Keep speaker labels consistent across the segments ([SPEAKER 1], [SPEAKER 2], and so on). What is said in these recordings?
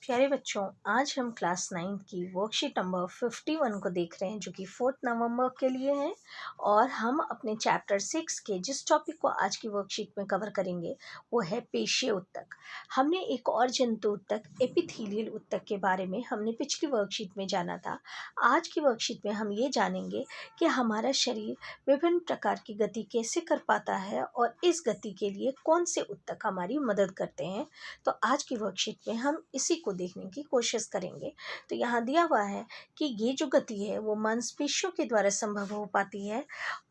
[SPEAKER 1] प्यारे बच्चों, आज हम क्लास 9th की वर्कशीट नंबर 51 को देख रहे हैं जो कि 4 नवंबर के लिए है। और हम अपने चैप्टर 6 के जिस टॉपिक को आज की वर्कशीट में कवर करेंगे वो है पेशीय ऊतक। हमने एक और जंतु ऊतक एपिथेलियल ऊतक के बारे में हमने पिछली वर्कशीट में जाना था। आज की वर्कशीट में हम ये जानेंगे कि हमारा शरीर विभिन्न प्रकार की गति कैसे कर पाता है और इस गति के लिए कौन से ऊतक हमारी मदद करते हैं। तो आज की वर्कशीट में हम इसी को देखने की कोशिश करेंगे। तो यहाँ दिया हुआ है कि ये जो गति है वो मांसपेशियों के द्वारा संभव हो पाती है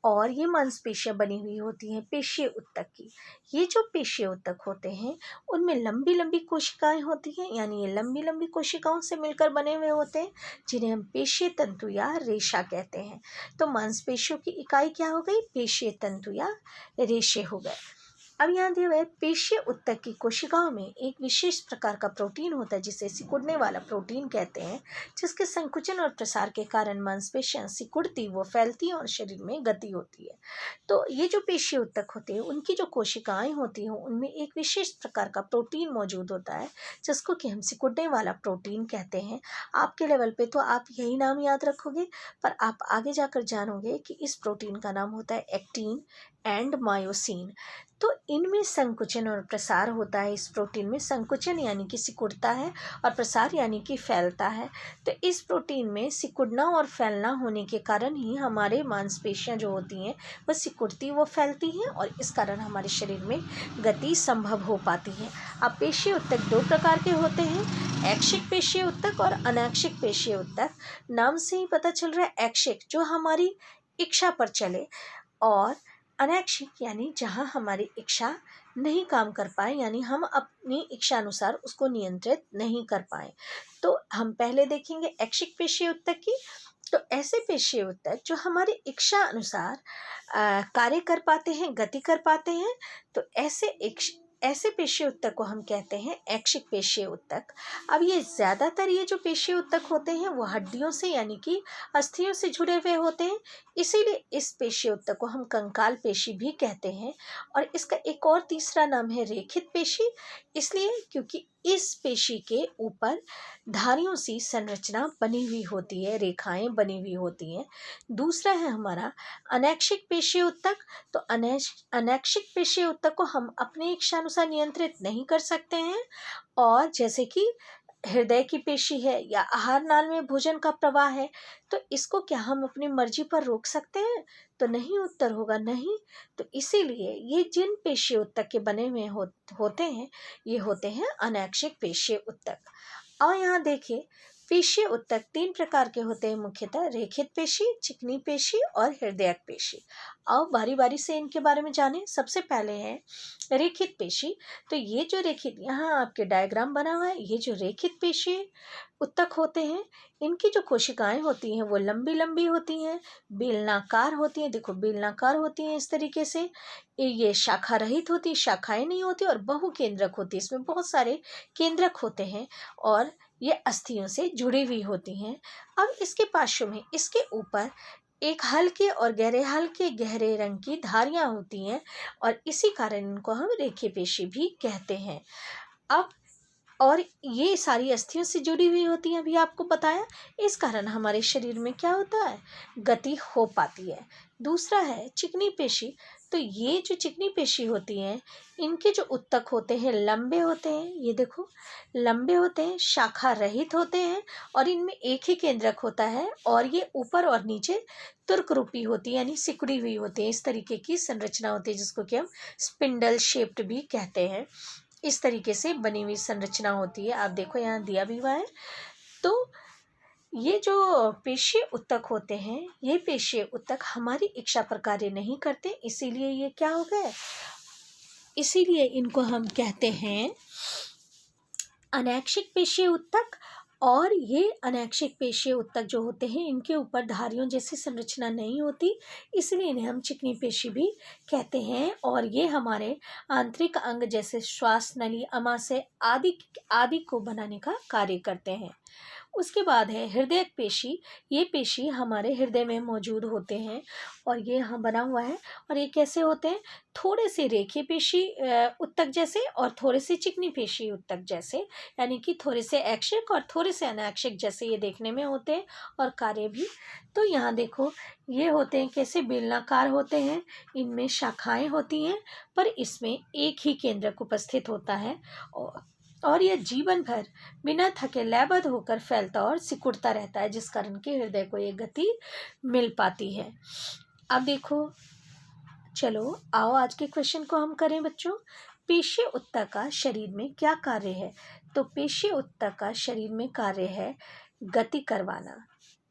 [SPEAKER 1] और ये मांसपेशियां बनी हुई होती हैं पेशीय ऊतक की। ये जो पेशीय ऊतक होते हैं उनमें लंबी लंबी कोशिकाएं होती हैं, यानी ये लंबी लंबी कोशिकाओं से मिलकर बने हुए होते हैं जिन्हें हम पेशीय तंतु या रेशा कहते हैं। तो मांसपेशियों की इकाई क्या हो गई? पेशीय तंतु या रेशे हो गए। अब यहाँ दिया हुआ है पेशीय ऊतक की कोशिकाओं में एक विशेष प्रकार का प्रोटीन होता है जिसे सिकुड़ने वाला प्रोटीन कहते हैं, जिसके संकुचन और प्रसार के कारण मांसपेशियां सिकुड़ती व फैलती और शरीर में गति होती है। तो ये जो पेशीय ऊतक होते हैं उनकी जो कोशिकाएं होती हैं उनमें एक विशेष प्रकार का प्रोटीन मौजूद होता है जिसको कि हम सिकुड़ने वाला प्रोटीन कहते हैं। आपके लेवल पे तो आप यही नाम याद रखोगे, पर आप आगे जाकर जानोगे कि इस प्रोटीन का नाम होता है एक्टिन एंड मायोसिन। तो इनमें संकुचन और प्रसार होता है। इस प्रोटीन में संकुचन यानी कि सिकुड़ता है और प्रसार यानी कि फैलता है। तो इस प्रोटीन में सिकुड़ना और फैलना होने के कारण ही हमारे मांसपेशियां जो होती हैं वह सिकुड़ती व फैलती हैं और इस कारण हमारे शरीर में गति संभव हो पाती है। अब पेशीय ऊतक दो प्रकार के होते हैं, ऐच्छिक पेशीय ऊतक और अनैच्छिक पेशीय ऊतक। नाम से ही पता चल रहा है ऐच्छिक जो हमारी इच्छा पर चले, और अनैच्छिक यानी जहाँ हमारी इच्छा नहीं काम कर पाए, यानी हम अपनी इच्छा अनुसार उसको नियंत्रित नहीं कर पाए। तो हम पहले देखेंगे ऐच्छिक पेशीय ऊतक की। तो ऐसे पेशीय ऊतक जो हमारी इच्छा अनुसार कार्य कर पाते हैं, गति कर पाते हैं, तो ऐसे पेशीय ऊतक को हम कहते हैं ऐच्छिक पेशीय ऊतक। अब ये जो पेशीय ऊतक होते हैं वो हड्डियों से यानी कि अस्थियों से जुड़े हुए होते हैं, इसीलिए इस पेशीय ऊतक को हम कंकाल पेशी भी कहते हैं। और इसका एक और तीसरा नाम है रेखित पेशी, इसलिए क्योंकि इस पेशी के ऊपर धारियों सी संरचना बनी हुई होती है, रेखाएं बनी हुई होती हैं। दूसरा है हमारा अनैच्छिक पेशीय ऊतक। तो अनैच्छिक पेशीय ऊतक को हम अपनी इच्छा अनुसार नियंत्रित नहीं कर सकते हैं, और जैसे कि हृदय की पेशी है या आहार नाल में भोजन का प्रवाह है, तो इसको क्या हम अपनी मर्जी पर रोक सकते हैं? तो नहीं, उत्तर होगा नहीं। तो इसीलिए ये जिन पेशीय ऊतक के बने हुए होते हैं ये होते हैं अनैच्छिक पेशीय ऊतक। और यहाँ देखिए पेशीय ऊतक 3 प्रकार के होते हैं मुख्यतः, रेखित पेशी, चिकनी पेशी और हृदयक पेशी। आओ बारी बारी से इनके बारे में जानें। सबसे पहले है रेखित पेशी। तो ये जो रेखित, यहाँ आपके डायग्राम बना हुआ है, ये जो रेखित पेशी ऊतक होते हैं इनकी जो कोशिकाएं होती हैं वो लंबी लंबी होती हैं, बेलनाकार होती हैं। देखो बेलनाकार होती हैं इस तरीके से। ये शाखा रहित होती है, शाखाएं नहीं होती, और बहुकेंद्रक होती है, इसमें बहुत सारे केंद्रक होते हैं और ये अस्थियों से जुड़ी हुई होती हैं। अब इसके पार्श्व में इसके ऊपर एक हल्के गहरे रंग की धारियां होती हैं और इसी कारण इनको हम रेखीय पेशी भी कहते हैं। अब और ये सारी अस्थियों से जुड़ी हुई होती हैं, अभी आपको बताया, इस कारण हमारे शरीर में क्या होता है? गति हो पाती है। दूसरा है चिकनी पेशी। तो ये जो चिकनी पेशी होती हैं इनके जो ऊतक होते हैं लंबे होते हैं, ये देखो लंबे होते हैं, शाखा रहित होते हैं और इनमें एक ही केंद्रक होता है और ये ऊपर और नीचे तुर्क रूपी होती है, यानी सिकुड़ी हुई होती है। इस तरीके की संरचना होती है जिसको कि हम स्पिंडल शेप्ड भी कहते हैं। इस तरीके से बनी हुई संरचना होती है। आप देखो यहाँ दिया भी हुआ है। तो ये जो पेशीय ऊतक होते हैं ये पेशीय ऊतक हमारी इच्छा पर कार्य नहीं करते, इसीलिए ये क्या हो गए, इसीलिए इनको हम कहते हैं अनैच्छिक पेशीय ऊतक। और ये अनैच्छिक पेशीय ऊतक जो होते हैं इनके ऊपर धारियों जैसी संरचना नहीं होती, इसलिए इन्हें हम चिकनी पेशी भी कहते हैं। और ये हमारे आंतरिक अंग जैसे श्वास नली, आमाशय आदि को बनाने का कार्य करते हैं। उसके बाद है हृदयक पेशी। ये पेशी हमारे हृदय में मौजूद होते हैं और ये यहाँ बना हुआ है। और ये कैसे होते हैं? थोड़े से रेखीय पेशी उत्तक जैसे और थोड़े से चिकनी पेशी उत्तक जैसे, यानी कि थोड़े से ऐक्षिक और थोड़े से अनैक्षिक जैसे ये देखने में होते हैं और कार्य भी। तो यहाँ देखो ये होते हैं कैसे, बेलनाकार होते हैं, इनमें शाखाएं होती हैं, पर इसमें एक ही केंद्रक उपस्थित होता है और यह जीवन भर बिना थके लयबद्ध होकर फैलता और सिकुड़ता रहता है, जिस कारण के हृदय को ये गति मिल पाती है। अब देखो, चलो आओ आज के क्वेश्चन को हम करें बच्चों। पेशीय उत्तक का शरीर में क्या कार्य है? तो पेशीय उत्तक का शरीर में कार्य है गति करवाना।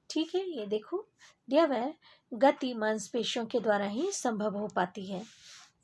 [SPEAKER 1] ठीक है, ये देखो दिया हुआ है, गति मांसपेशियों के द्वारा ही संभव हो पाती है।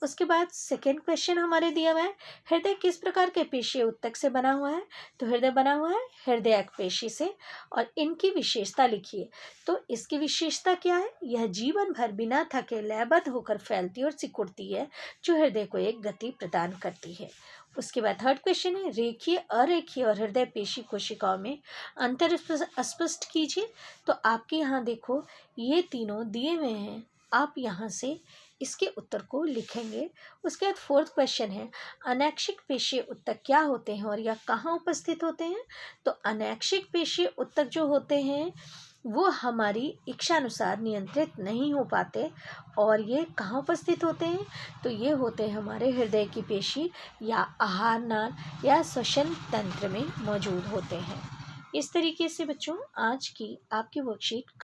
[SPEAKER 1] उसके बाद सेकेंड क्वेश्चन हमारे दिया हुआ है, हृदय किस प्रकार के पेशीय उत्तक से बना हुआ है? तो हृदय बना हुआ है हृदयक पेशी से, और इनकी विशेषता लिखिए। तो इसकी विशेषता क्या है? यह जीवन भर बिना थके लयबद्ध होकर फैलती और सिकुड़ती है, जो हृदय को एक गति प्रदान करती है। उसके बाद थर्ड क्वेश्चन है, रेखीय, अरेखीय और हृदय पेशी कोशिकाओं में अंतर स्पष्ट कीजिए। तो आपके यहाँ देखो ये तीनों दिए हुए हैं, आप यहाँ से इसके उत्तर को लिखेंगे। उसके बाद फोर्थ क्वेश्चन है, अनैक्षिक पेशीय उत्तक क्या होते हैं और यह कहाँ उपस्थित होते हैं? तो अनैक्षिक पेशीय उत्तक जो होते हैं वो हमारी इच्छानुसार नियंत्रित नहीं हो पाते, और ये कहाँ उपस्थित होते हैं? तो ये होते हैं हमारे हृदय की पेशी या आहार नाल या श्वसन तंत्र में मौजूद होते हैं। इस तरीके से बच्चों आज की आपकी वर्कशीट